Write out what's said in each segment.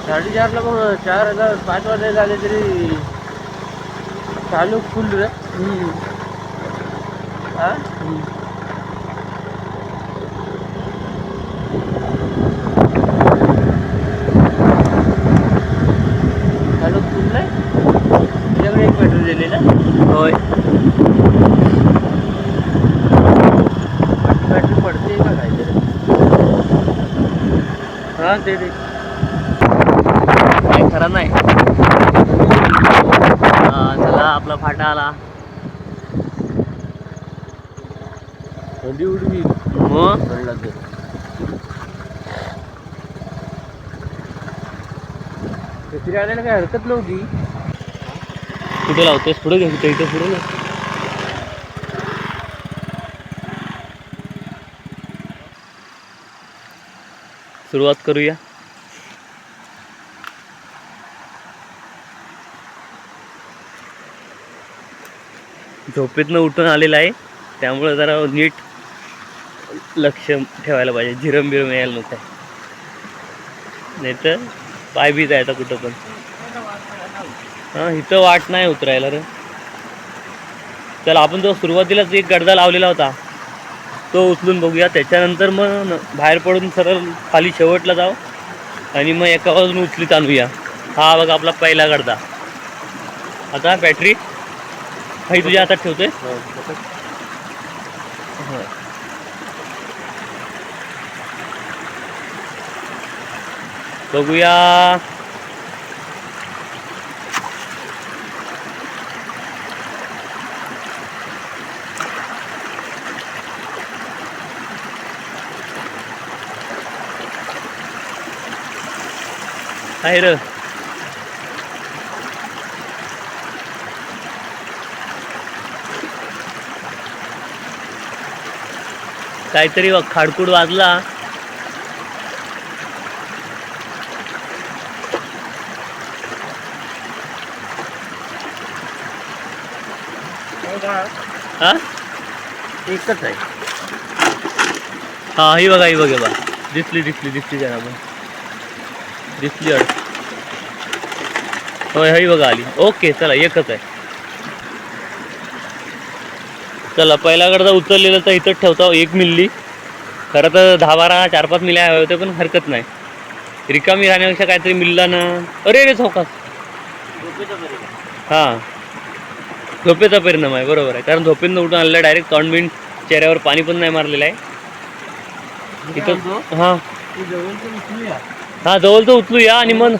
4:30ला मग 4 5 वाजता झाले तरी चालू फुल रे. हा चालू फुल नाही तुझ्याकडे एक पेट्रोल दिले ना. होय बॅटरी पडते का काहीतरी. हा ते काय खरं नाही. चला आपला फाटा आला. नदी उडवी मग म्हणला तर फिरायला काही हरकत नव्हती. कुठे लावतोस? पुढे घे इथं पुढे घे. सुरुवात करूया. झोपेतनं उठून आलेला आहे त्यामुळे जरा नीट लक्ष ठेवायला पाहिजे. झिरम बिरम यायला नको. नाही तर पाय बी जायचा कुठं पण. हां इथं वाट नाही उतरायला रे. चल आपण जो सुरुवातीलाच एक गडदा लावलेला होता तो उचलून बघूया. त्याच्यानंतर मग बाहेर पडून सरळ खाली शेवटला जाऊ आणि मग एका बाजून उचलीत आणूया. हा बघा आपला पहिला गडदा. आता बॅटरी काही तुझ्या हातात ठेवतोय. बघूया. आहे र काहीतरी खाडकूड वाजला. हा एकच आहे. हा ही बघा ही बघा दिसली जरा पण दिसली. होय ही बघा आली. ओके चला एकच आहे. चला पहिला गडदा उचललेलं तर इथंच ठेवतो. 1 मिली खरं तर 10-12 4-5 मिल्या हवे होते पण हरकत नाही. रिकामी राहण्यापेक्षा काहीतरी मिळला ना. अरे रे चौकास. हां झोपेचा परिणाम आहे. बरोबर आहे. कारण झोपेनं उठून आलेला डायरेक्ट तोंडबिंड चेहऱ्यावर पाणी पण नाही मारलेलं आहे इथं. हां हां जवळचं उचलूया आणि मग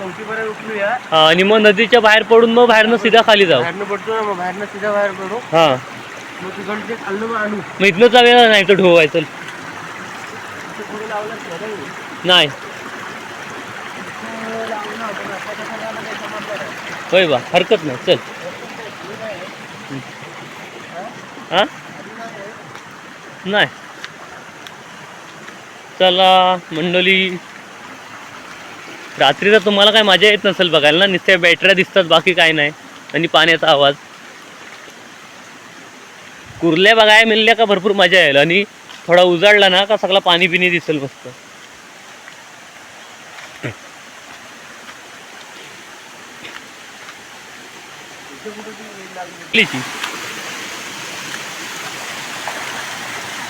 उचलूया आणि मग नदीच्या बाहेर पडून मग बाहेरनं सीधा खाली जाऊ. बाहेरनं पडतो ना. मग बाहेरनं सीधा बाहेर पडू. हां मग तिकडचे खाल्लं मग आणू. मग इथनं जाऊया नाही तर ढोवायचं नाही. होय बा हरकत नाही. चल हां नाही. चला मंडळी रात्री तर तुम्हाला काय मजा येत नसेल बघायला ना. नुसत्या बॅटऱ्या दिसतात बाकी काय नाही आणि पाण्याचा आवाज. कुर्ल्या बघायला मिळल्या का भरपूर मजा येईल. आणि थोडा उजाडला ना का सगळा पाणी पिणी दिसेल मस्त.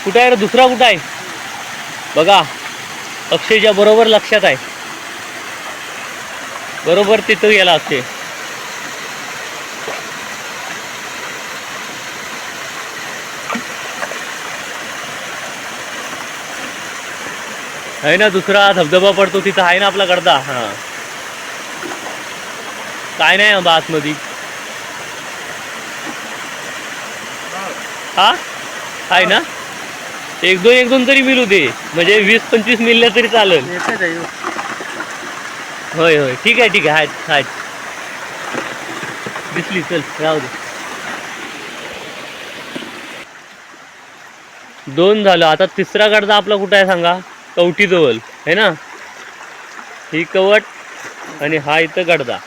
कुठं आहे रे दुसरा? कुठं आहे बघा. अक्षयच्या बरोबर लक्षात आहे. बरोबर तिथं गेला अक्षय. आहे ना दुसरा धबधबा पडतो तिथं आहे ना आपला गडदा. हां काय नाही बा आतमध्ये. हा आहे ना. एक दोन तरी मिळू दे म्हणजे 20-25 मिळल्या तरी चालेल. होय होय ठीक आहे आहेत. दिसली चल राहू दे. 2 झालं. आता तिसरा गडदा आपला कुठं आहे सांगा? कवटी जवळ आहे ना. ही कवट आणि हा इथं गडदा.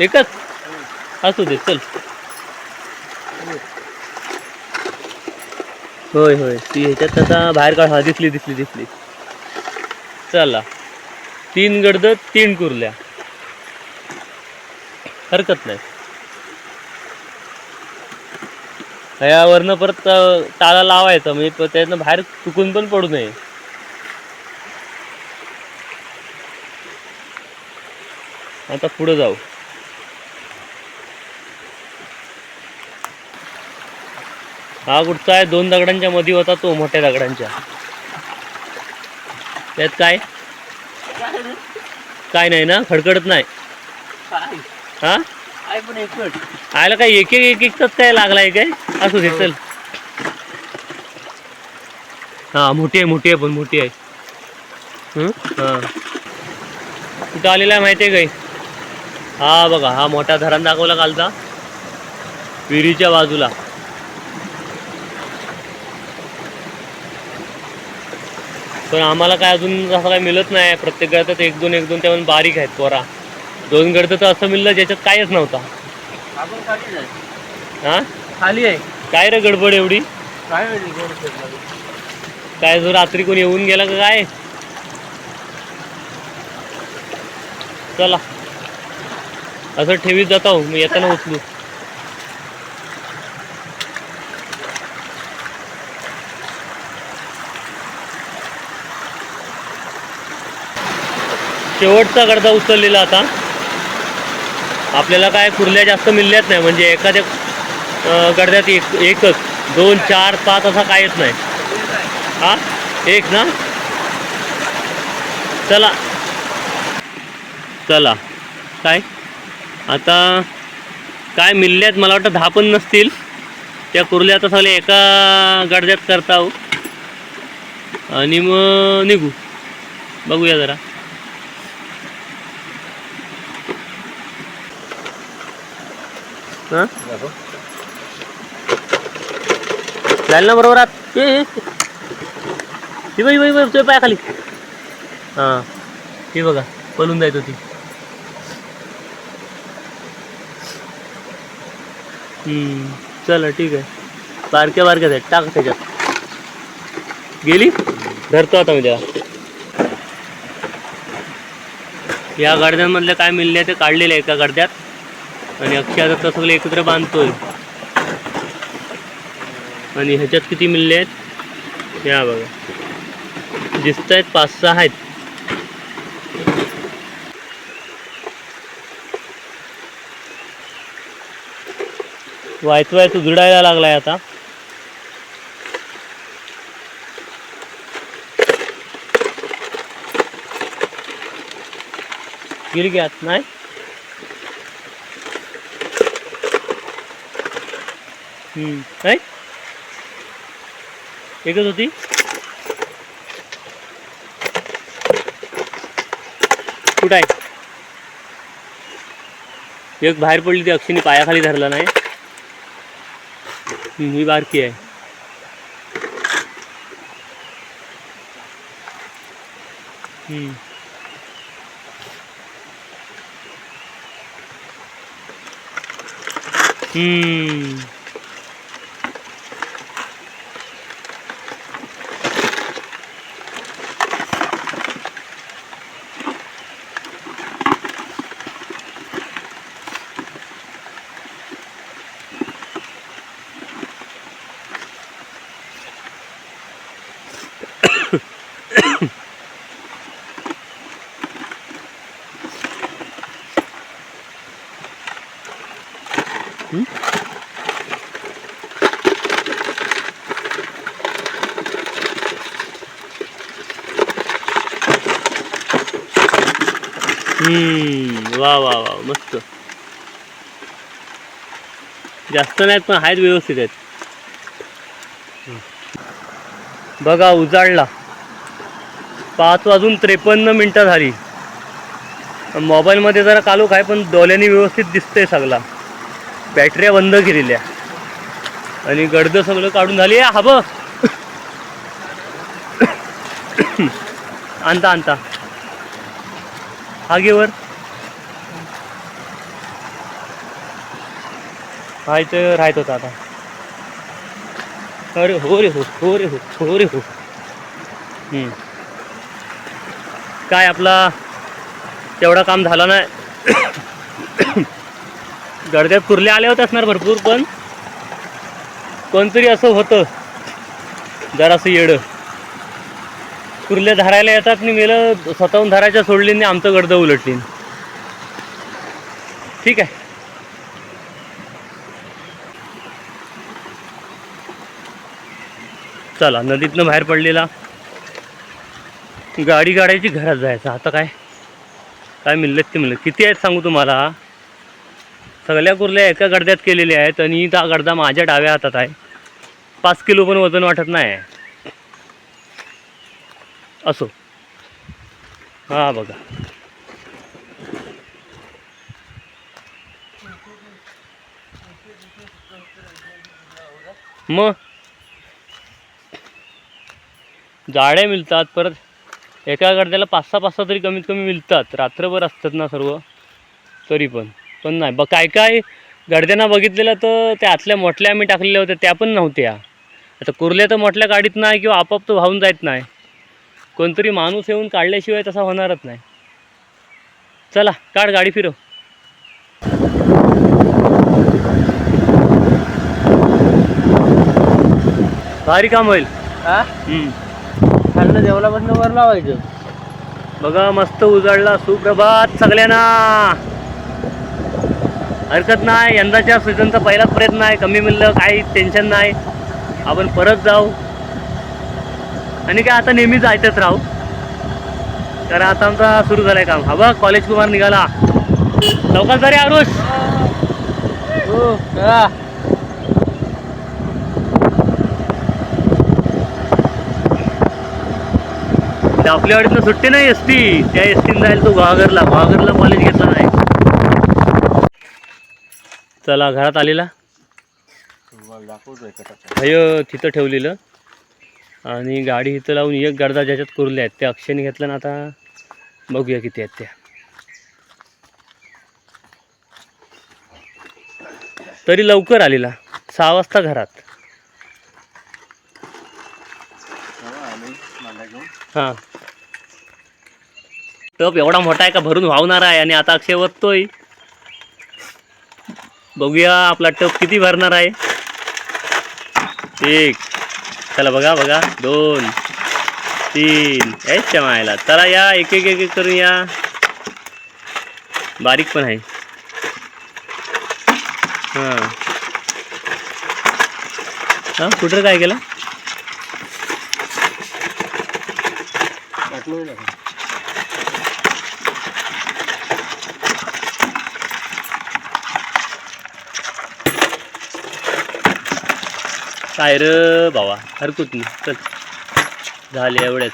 एकच असू दे चल. होय होय ती ह्याच्यात आता बाहेर काढ. हा दिसली दिसली दिसली. चला 3 गडद 3 कुर्ल्या, हरकत नाही. यावरनं परत ताला लावायचा म्हणजे त्यातनं बाहेर चुकून पण पडू नये. आता पुढे जाऊ. हा कुठचा आहे? 2 दगडांच्या मध्ये होता तो, मोठ्या दगडांच्या. त्यात काय काय नाही ना, खडखडत नाही. हा आयला काय एक एक एक काय लागलाय काय? असू दे चल. हा मोठी आहे पण मोठी आहे. हा कुठं आलेला आहे माहिती आहे काय? हा बघा, हा मोठा धरण दाखवला कालचा विहिरीच्या बाजूला. पण आम्हाला काय अजून असं काय मिळत नाही. प्रत्येक गडतात 1-2 1-2 त्यामुळे बारीक आहेत पोरा. 2 गडतं तर असं मिळलं ज्याच्यात कायच नव्हता. हा खाली आहे. काय रे गडबड एवढी? काय काय जो रात्री कोणी येऊन गेला का काय? चला असं ठेवीत जाता हो, मी येताना उचलू. शेवटचा गडदा उचललेला आता. आपल्याला काय कुर्ल्या जास्त मिळल्याच नाही, म्हणजे एखाद्या गडद्यात एकच 2 4 5 असा कायच नाही. हा एक ना. चला चला काय आता काय मिळल्यात मला वाटतं 10 पण नसतील त्या कुर्ल्या. आता सगळे एका गडद्यात करता हो आणि मग निघू. बघूया जरा. हां जाईल ना बरोबर आत. ती बाई बाई तुझ्या पायाखाली. हां ती बघा पळून जायत होती. चला ठीक आहे. बारक्या बारक्याच आहेत, टाक त्याच्यात. गेली धरतो आता मी त्याला. या गाड्यांमधल्या काय मिळले ते काढलेले एका गाड्यात आणि अक्षय आता सगळे एकत्र बांधतोय. आणि ह्याच्यात किती मिळले आहेत या बघा, दिसत आहेत 5-6 आहेत. वायच उजडायला लागलाय आता. गेली की आत नाही. काय एकच होती. कुठं आहे? एक बाहेर पडली, ती अक्षीने पायाखाली धरला नाही. ही बारकी आहे. वा वा वा मस्त. जास्त नाहीत पण आहेत, व्यवस्थित आहेत. बघा उजाडला. 5:53 झाली. मोबाईलमध्ये जरा कालूक आहे पण डोळ्यांनी व्यवस्थित दिसतंय सगळा. बॅटऱ्या बंद केलेल्या आणि गडद सगळं काढून झाली. हा बघ आणता आणता हा घे वर. हा इथं राहत होता आता. अरे हो रे हो, हो रे हो, हो रे हो. काय आपला तेवढा काम झालं नाही. गडद्यात कुर्ले आले होते असणार भरपूर, पण कोणतरी असं होतं जरासं येडं. कुर्ले धरायला येतात आणि मेलं स्वतःहून धरायच्या सोडली आणि आमचं गडदं उलटली. ठीक आहे. चला नदीतनं बाहेर पडलेला, गाडी काढायची घरात जायचं. आता काय काय मिळलेत ते मिळले. किती आहेत सांगू तुम्हाला. सगळ्या कुर्ल्या एका गडद्यात केलेल्या आहेत आणि त्या गडदा माझ्या डाव्या हातात आहे. 5 किलो पण वजन वाटत नाही. असो, हा बघा. मग जाड्या मिळतात, परत एका गडद्याला 5-6 तरी कमीत कमी मिळतात. रात्रभर असतात ना सर्व, तरी पण नाही काय काय गडद्यांना बघितलेलं तर त्या आतल्या मोठल्या आम्ही टाकलेल्या होत्या त्या पण नव्हत्या. आता कुर्ल्या तर मोठल्या गाडीत नाही किंवा आपोआप तो वाहून जात नाही. कोणतरी माणूस येऊन काढल्याशिवाय तसा होणारच नाही. चला काढ गाडी, फिरव. भारी काम होईल. हा खाल्लं जेवल्यापासून वर लावायचं. बघा मस्त उजाडला. सुप्रभात सगळ्यांना. हरकत नाही, यंदाच्या सीझनचा पहिलाच प्रयत्न आहे. कमी मिळलं काही टेन्शन नाही, आपण परत जाऊ. आणि काय आता नेहमी जायचंच राहू, कारण आता आमचा सुरू झालाय काम. हा बघ कॉलेज कुमार निघाला. लवकर तरी आरुष. हो चला. आपल्या वाडीतनं सुट्टी नाही एस टी, त्या एस टीनं जायला तो गुहागरला कॉलेज घेतला नाही. चला घरात आलेला अय तिथं ठेवलेलं आणि गाडी इथं लावून एक गडदा ज्याच्यात कुर्ल्या आहेत त्या अक्षयने घेतलं ना. आता बघूया किती आहेत त्या. तरी लवकर आलेला, 6 वाजता घरात. हां टप एवढा मोठा आहे का भरून वाहणार आहे. आणि आता अक्षय वततोय. बघूया आपला टप किती भरणार आहे. 1 चला बघा 2 3 याच्या मायला. चला या एक एक करून या. बारीक पण आहे. हां कुठं काय केलं. काय रे बाबा, हरकत नाही. चल झाले एवढ्याच.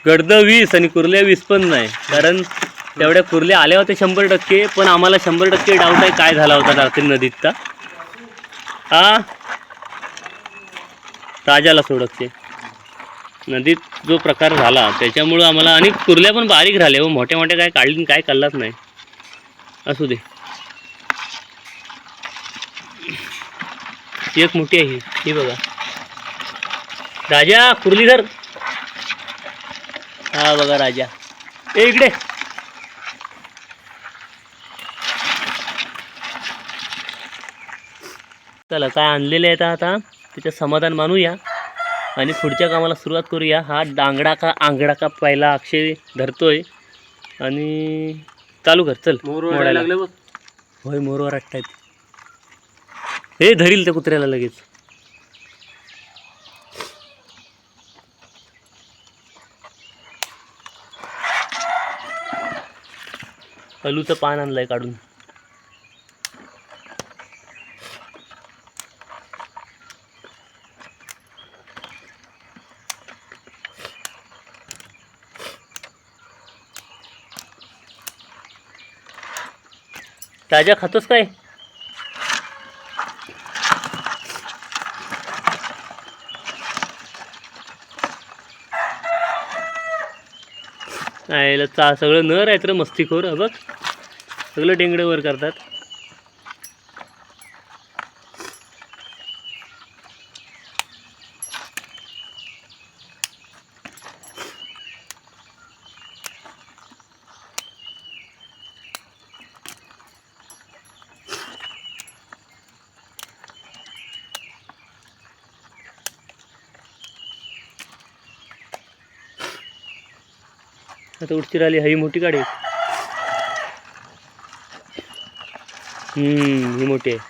गडद 20 आणि कुर्ल्या 20 पण नाही, कारण तेवढ्या कुर्ल्या आल्या होत्या 100%. पण आम्हाला 100% डाऊट आहे काय झाला होता रात्री नदीतचा. हा राजाला सोडकते नदीत जो प्रकार झाला त्याच्यामुळं आम्हाला. आणि कुर्ल्या पण बारीक झाल्या हो, मोठ्या मोठ्या काय काढली काय कळलाच नाही. असू दे, एक मोठी आहे ही बघा. राजा कुर्ली धर. हा बघा राजा. इकडे चला काय आणलेले आहेत आता त्याचं समाधान मानूया आणि पुढच्या कामाला सुरुवात करूया. हा आंगडा का पहिला अक्षय धरतोय आणि चालू कर. चल मोडायला लागले बघ. होय मोरवर अट्टायत. हे धरील त्या कुत्र्याला लगेच. अलूचं पान आणलंय काढून. ताज्या खातोस काय. नाही सगळं नर आहेत रे मस्तीखोर. बघ सगळं टेंगडे वर करतात. आता उडची आली ही मोठी गाडी आहे. ही मोठी आहे.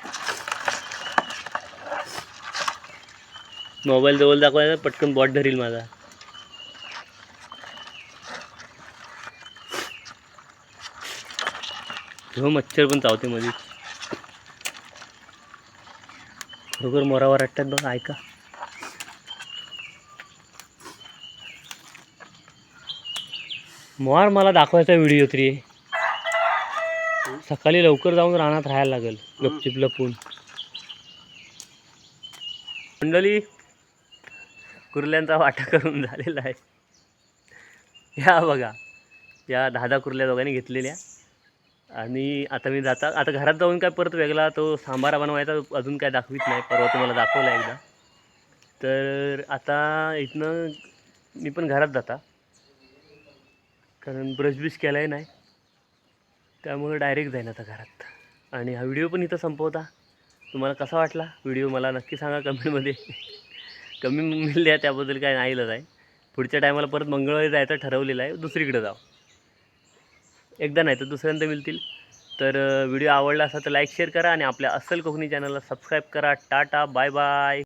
मोबाईल जवळ दाखवायचा पटकन बॉट धरील माझा. हो मच्छर पण चावते मध्ये. खरोखर मोरावर वाटतात बघ. ऐका मोर मला दाखवायचा व्हिडिओ तरी. सकाळी लवकर जाऊन रानात राहायला लागेल गपचिप लपून. मंडळी कुर्ल्यांचा वाटा करून झालेला आहे. या बघा या 10 कुर्ल्या दोघांनी घेतलेल्या. आणि आता मी आता घरात जाऊन काय परत वेगळा तो सांबारा बनवायचा अजून काय दाखवित नाही. परवा तुम्हाला दाखवला एकदा. तर आता इथनं मी पण घरात जाता कारण ब्रश बिश केलाय नाही. त्यामुळे डायरेक्ट जाईन आता घरात. आणि हा व्हिडिओ पण इथं संपवता. तुम्हाला कसा वाटला व्हिडिओ मला नक्की सांगा कमेंटमध्ये. कमी मिळल्या त्याबद्दल काय नाहीलच आहे. पुढच्या टायमाला परत मंगळवारी जायचं ठरवलेलं आहे. दुसरीकडे जाऊ एकदा नाही तर दुसऱ्यांदा मिळतील. तर व्हिडिओ आवडला असा तर लाईक शेअर करा आणि आपल्या अस्सल कोकणी चॅनलला सबस्क्राईब करा. Tata bye bye.